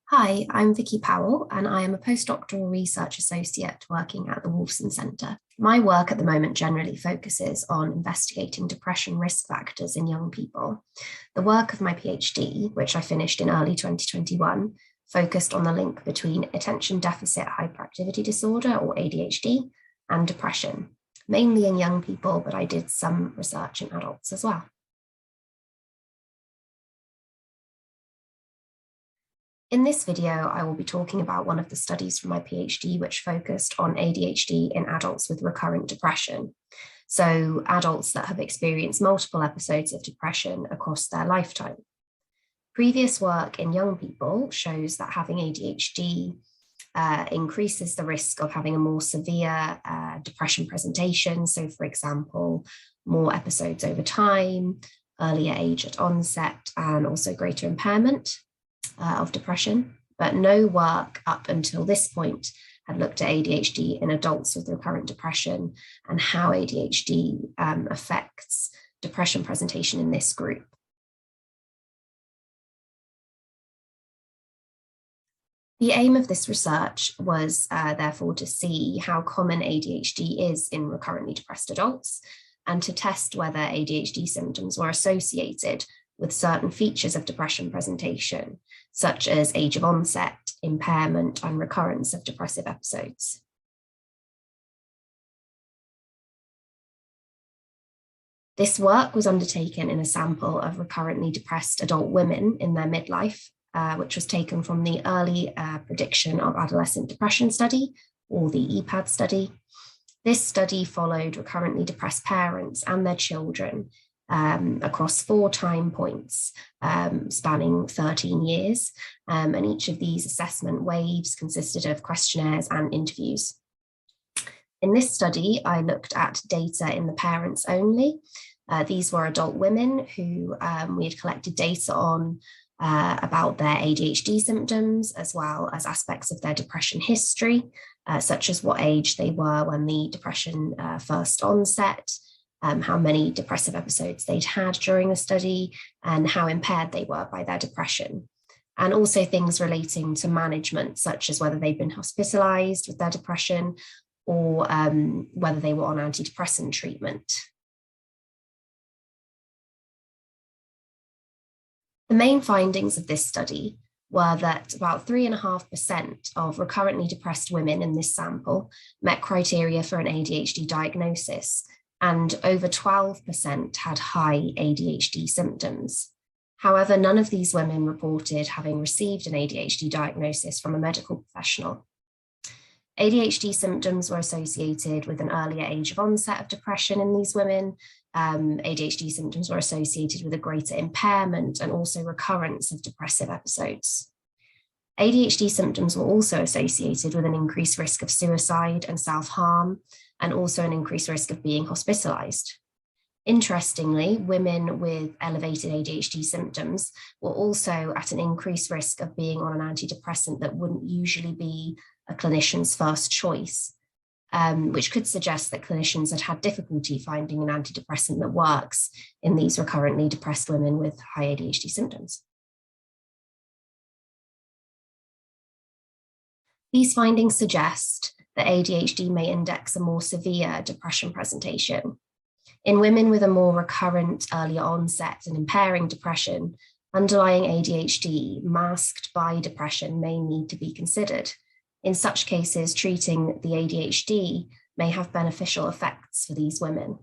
Hi, I'm Vicky Powell, and I am a postdoctoral research associate working at the Wolfson Centre. My work at the moment generally focuses on investigating depression risk factors in young people. The work of my PhD, which I finished in early 2021, focused on the link between attention deficit hyperactivity disorder, or ADHD, and depression, mainly in young people, but I did some research in adults as well. In this video, I will be talking about one of the studies from my PhD, which focused on ADHD in adults with recurrent depression. So adults that have experienced multiple episodes of depression across their lifetime. Previous work in young people shows that having ADHD increases the risk of having a more severe depression presentation. So for example, more episodes over time, earlier age at onset, and also greater impairment of depression, but no work up until this point had looked at ADHD in adults with recurrent depression and how ADHD affects depression presentation in this group. The aim of this research was therefore to see how common ADHD is in recurrently depressed adults and to test whether ADHD symptoms were associated with certain features of depression presentation, such as age of onset, impairment, and recurrence of depressive episodes. This work was undertaken in a sample of recurrently depressed adult women in their midlife, which was taken from the Early Prediction of Adolescent Depression study, or the EPAD study. This study followed recurrently depressed parents and their children across 4 time points spanning 13 years. And each of these assessment waves consisted of questionnaires and interviews. In this study, I looked at data in the parents only. These were adult women who we had collected data on about their ADHD symptoms, as well as aspects of their depression history, such as what age they were when the depression first onset, how many depressive episodes they'd had during the study, and how impaired they were by their depression. And also things relating to management, such as whether they'd been hospitalized with their depression or whether they were on antidepressant treatment. The main findings of this study were that about 3.5% of recurrently depressed women in this sample met criteria for an ADHD diagnosis, and over 12% had high ADHD symptoms. However, none of these women reported having received an ADHD diagnosis from a medical professional. ADHD symptoms were associated with an earlier age of onset of depression in these women. ADHD symptoms were associated with a greater impairment and also recurrence of depressive episodes. ADHD symptoms were also associated with an increased risk of suicide and self-harm, and also an increased risk of being hospitalized. Interestingly, women with elevated ADHD symptoms were also at an increased risk of being on an antidepressant that wouldn't usually be a clinician's first choice, which could suggest that clinicians had had difficulty finding an antidepressant that works in these recurrently depressed women with high ADHD symptoms. These findings suggest that ADHD may index a more severe depression presentation. In women with a more recurrent, earlier onset and impairing depression, underlying ADHD masked by depression may need to be considered. In such cases, treating the ADHD may have beneficial effects for these women.